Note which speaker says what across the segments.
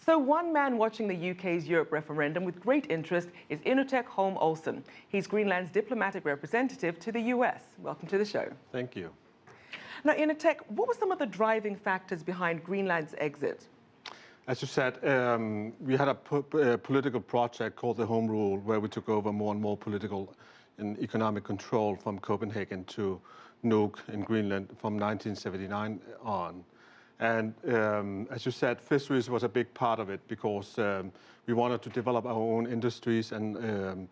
Speaker 1: So one man watching the UK's Europe referendum with great interest is Inuuteq Holm Olsen. He's Greenland's diplomatic representative to the US. Welcome to the show.
Speaker 2: Thank you.
Speaker 1: Now, Inuuteq, what were some of the driving factors behind Greenland's exit?
Speaker 2: As you said, we had a political project called the Home Rule, where we took over more and more political and economic control from Copenhagen to Nuuk in Greenland from 1979 on. And as you said, fisheries was a big part of it because we wanted to develop our own industries and,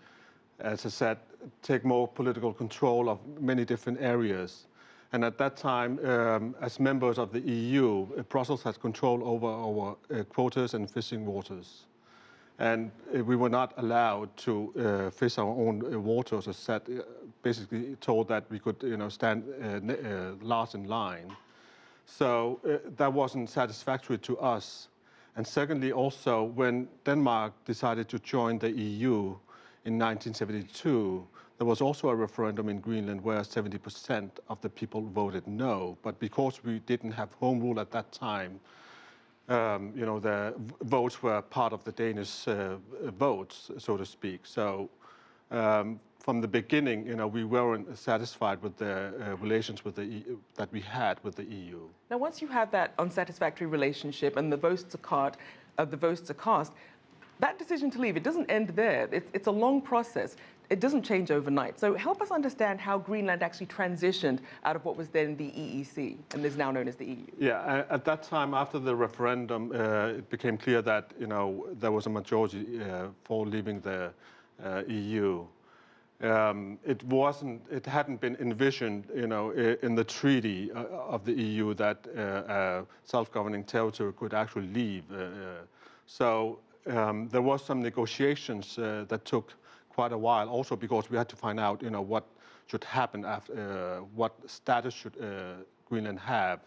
Speaker 2: as I said, take more political control of many different areas. And at that time, as members of the EU, Brussels had control over our quotas and fishing waters. And we were not allowed to fish our own waters, as said, basically told that we could stand last in line. So that wasn't satisfactory to us. And secondly, also, when Denmark decided to join the EU in 1972, there was also a referendum in Greenland where 70% of the people voted no. But because we didn't have home rule at that time, the votes were part of the Danish votes, so to speak. So from the beginning, we weren't satisfied with the relations with the EU, that we had with the EU.
Speaker 1: Now, once you have that unsatisfactory relationship and the votes are cast, that decision to leave, it doesn't end there. It's a long process. It doesn't change overnight. So help us understand how Greenland actually transitioned out of what was then the EEC and is now known as the EU.
Speaker 2: Yeah, at that time, after the referendum, it became clear that there was a majority for leaving the EU. It hadn't been envisioned, in the treaty of the EU that a self-governing territory could actually leave. So there was some negotiations that took quite a while, also because we had to find out, what should happen after, what status should Greenland have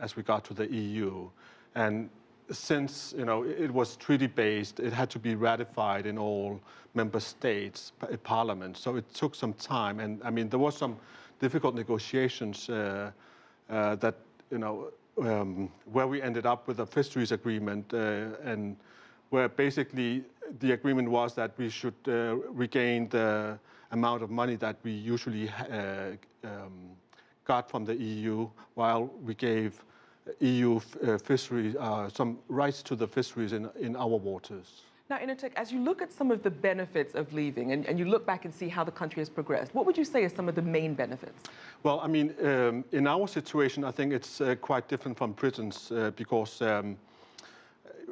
Speaker 2: as we got to the EU. And since, it was treaty-based, it had to be ratified in all member states, parliaments. So it took some time. And I mean, there was some difficult negotiations that, where we ended up with a fisheries agreement and where basically the agreement was that we should regain the amount of money that we usually got from the EU, while we gave EU fisheries some rights to the fisheries in our waters.
Speaker 1: Now, Inuuteq, as you look at some of the benefits of leaving and you look back and see how the country has progressed, what would you say are some of the main benefits?
Speaker 2: Well, I mean, in our situation, I think it's quite different from Britain's because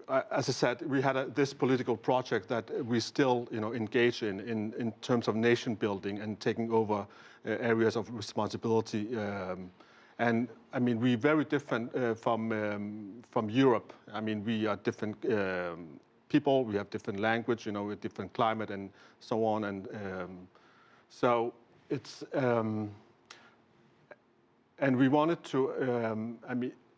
Speaker 2: as I said, we had this political project that we still, engage in terms of nation building and taking over areas of responsibility. And I mean, we're very different from Europe. I mean, we are different people. We have different language, a different climate, and so on. And so it's and we wanted to.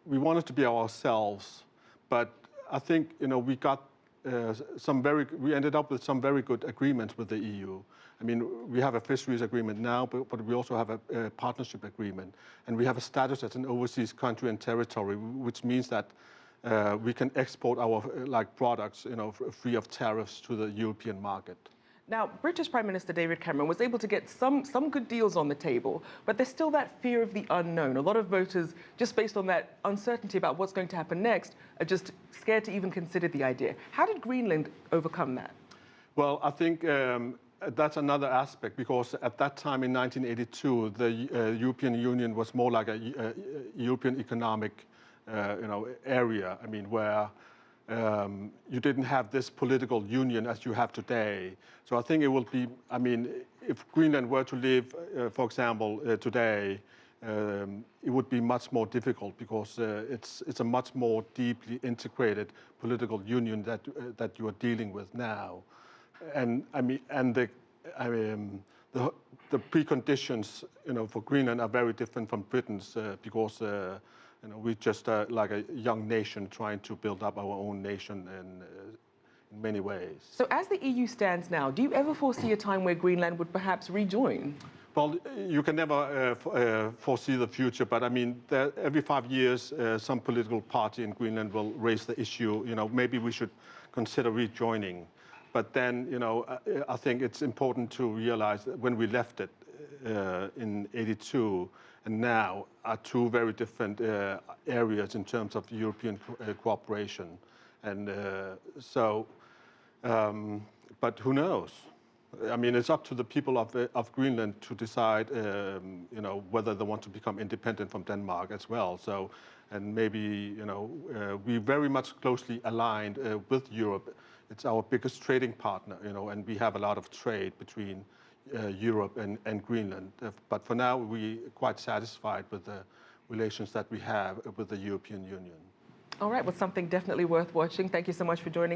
Speaker 2: We wanted to be ourselves, but I think we got we ended up with some very good agreements with the EU. I mean, we have a fisheries agreement now, but we also have a partnership agreement, and we have a status as an overseas country and territory, which means that we can export our products, free of tariffs to the European market.
Speaker 1: Now, British Prime Minister David Cameron was able to get some good deals on the table, but there's still that fear of the unknown. A lot of voters, just based on that uncertainty about what's going to happen next, are just scared to even consider the idea. How did Greenland overcome that?
Speaker 2: Well, I think that's another aspect, because at that time in 1982, the European Union was more like a European economic area. I mean, where you didn't have this political union as you have today. So I think it will be, I mean, if Greenland were to leave, for example, today, it would be much more difficult because it's a much more deeply integrated political union that you are dealing with now. And I mean, and the preconditions, for Greenland are very different from Britain's because we're just like a young nation trying to build up our own nation in many ways.
Speaker 1: So as the EU stands now, do you ever foresee a time where Greenland would perhaps rejoin?
Speaker 2: Well, you can never foresee the future, but I mean, every 5 years, some political party in Greenland will raise the issue. Maybe we should consider rejoining. But then, I think it's important to realize that when we left it in '82 and now are two very different areas in terms of European cooperation, and but who knows? I mean, it's up to the people of Greenland to decide, whether they want to become independent from Denmark as well. So, and maybe, we very much closely aligned with Europe. It's our biggest trading partner, and we have a lot of trade between Europe and Greenland. But for now, we're quite satisfied with the relations that we have with the European Union.
Speaker 1: All right, well, something definitely worth watching. Thank you so much for joining us.